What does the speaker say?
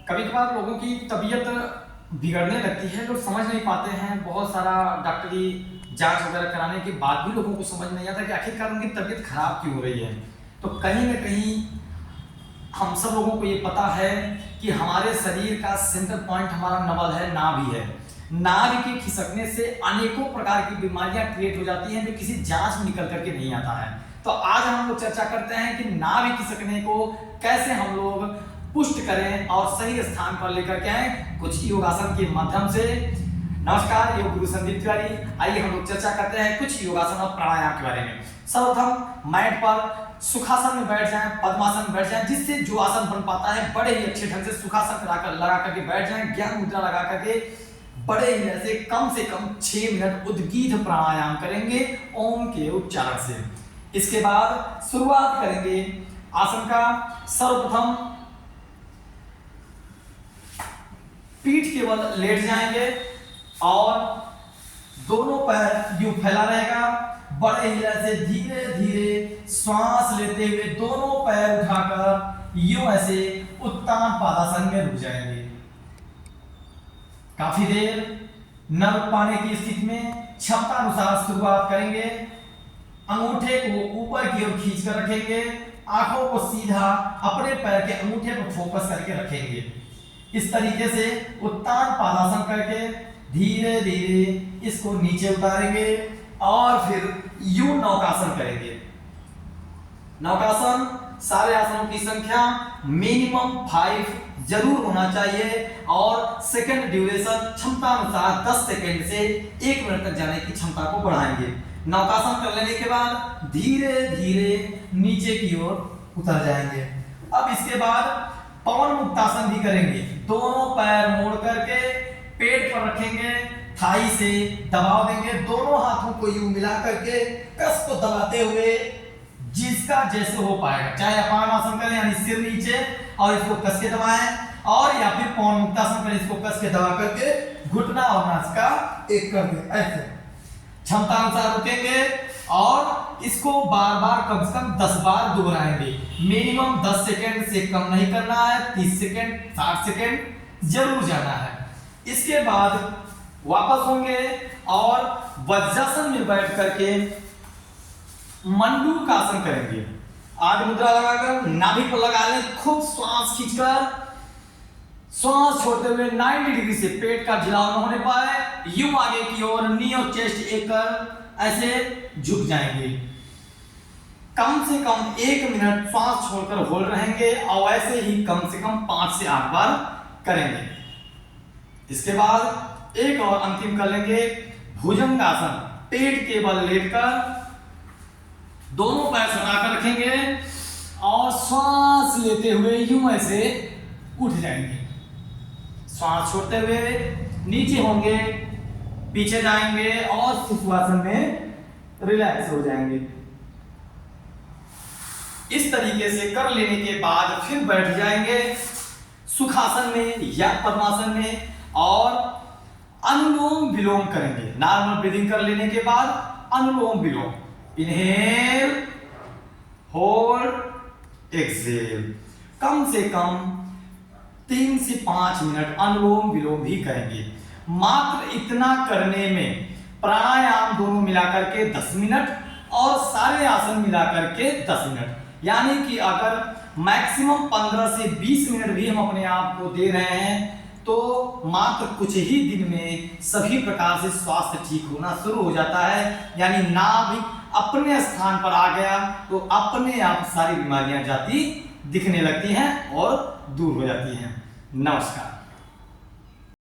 कभी कभार लोगों की तबीयत बिगड़ने लगती है, लोग समझ नहीं पाते हैं। बहुत सारा डॉक्टरी जांच वगैरह कराने के बाद भी लोगों को समझ नहीं आता कि आखिरकार उनकी तबीयत खराब क्यों हो रही है। तो कहीं ना कहीं हम सब लोगों को ये पता है कि हमारे शरीर का सेंटर पॉइंट हमारा नवल है, नाभि है। नाभि के खिसकने से अनेकों प्रकार की बीमारियां क्रिएट हो जाती हैं जो किसी जांच में निकल करके नहीं आता है। तो आज हम लोग चर्चा करते हैं कि नाभि खिसकने को कैसे हम लोग पुष्ट करें और सही स्थान पर लेकर के आए कुछ योगासन के माध्यम से। नमस्कार, योग गुरु संदीप तिवारी। आइए हम लोग चर्चा करते हैं कुछ योगासन और प्राणायाम के बारे में। सर्वप्रथम मैट पर सुखासन में बैठ जाएं, पद्मासन में बैठ जाएं, जिससे जो आसन बन पाता है बड़े ही अच्छे ढंग से सुखासन लगा करके बैठ जाएं। ज्ञान मुद्रा लगा करके बड़े ही ऐसे कम से कम 6 मिनट उद्गीत प्राणायाम करेंगे ओम के उच्चारण से। इसके बाद शुरुआत करेंगे आसन का। सर्वप्रथम पीठ के बल लेट जाएंगे और दोनों पैर यूं फैला रहेगा। बड़े ही ऐसे धीरे धीरे श्वास लेते हुए दोनों पैर उठाकर यूं ऐसे उत्तान पादासन में रुक जाएंगे। काफी देर न रुक पाने की स्थिति में क्षमता अनुसार शुरुआत करेंगे। अंगूठे को ऊपर की ओर खींच कर रखेंगे, आंखों को सीधा अपने पैर के अंगूठे पर फोकस करके रखेंगे। इस तरीके से उत्तान पादासन करके धीरे धीरे इसको नीचे उतारेंगे और फिर यूं नौकासन करेंगे। नौकासन सारे आसनों की संख्या मिनिमम 5 जरूर होना चाहिए और सेकंड ड्यूरेशन क्षमता अनुसार 10 सेकंड से 1 मिनट तक जाने की क्षमता को बढ़ाएंगे। नौकासन कर लेने के बाद धीरे धीरे नीचे की ओर उतर जाएंगे। अब इसके बाद पवन मुक्तासन भी करेंगे। दोनों पैर मोड़ करके पेट पर रखेंगे, थाई से दबाव देंगे, दोनों हाथों को यूं मिला करके कस को दबाते हुए जिसका जैसे हो पाएगा, चाहे अपान आसन करें यानी सिर नीचे और इसको कस के दबाएं, और या फिर पवन मुक्तासन करें, इसको कस के दबा करके घुटना और नासिका एक कर दें। ऐसे क्षमता अनुसार रुकेंगे और इसको बार बार कम से कम 10 बार दोहराएंगे। मिनिमम 10 सेकंड से कम नहीं करना है, 30 सेकंड 60 सेकंड जरूर जाना है। इसके बाद वापस होंगे और वज्रासन में बैठ करके मंडूक आसन करेंगे। आगे मुद्रा लगाकर नाभि पर लगा लें, खूब श्वास खींचकर श्वास छोड़ते हुए 90 डिग्री से पेट का झिलाव न होने पाए यूं आगे की ओर नी और चेस्ट एक कर ऐसे झुक जाएंगे। कम से कम 1 मिनट श्वास छोड़कर होल्ड रहेंगे और ऐसे ही कम से कम 5 से 8 बार करेंगे। इसके बाद एक और अंतिम कर लेंगे भुजंगासन। पेट के बल लेटकर दोनों पैर सटाकर रखेंगे और श्वास लेते हुए यूं ऐसे उठ जाएंगे। श्वास छोड़ते हुए नीचे होंगे, पीछे जाएंगे और सुखासन में रिलैक्स हो जाएंगे। इस तरीके से कर लेने के बाद फिर बैठ जाएंगे सुखासन में या पद्मासन में और अनुलोम विलोम करेंगे। नॉर्मल ब्रीदिंग कर लेने के बाद अनुलोम विलोम, इनहेल होल्ड एक्सहेल, कम से कम 3 से 5 मिनट अनुलोम विलोम भी करेंगे। मात्र इतना करने में प्राणायाम दोनों मिलाकर के 10 मिनट और सारे आसन मिलाकर के 10 मिनट, यानी कि अगर मैक्सिमम 15 से 20 मिनट भी हम अपने आप को दे रहे हैं तो मात्र कुछ ही दिन में सभी प्रकार से स्वास्थ्य ठीक होना शुरू हो जाता है। यानी नाभि अपने स्थान पर आ गया तो अपने आप सारी बीमारियां जाती दिखने लगती हैं और दूर हो जाती हैं। नमस्कार।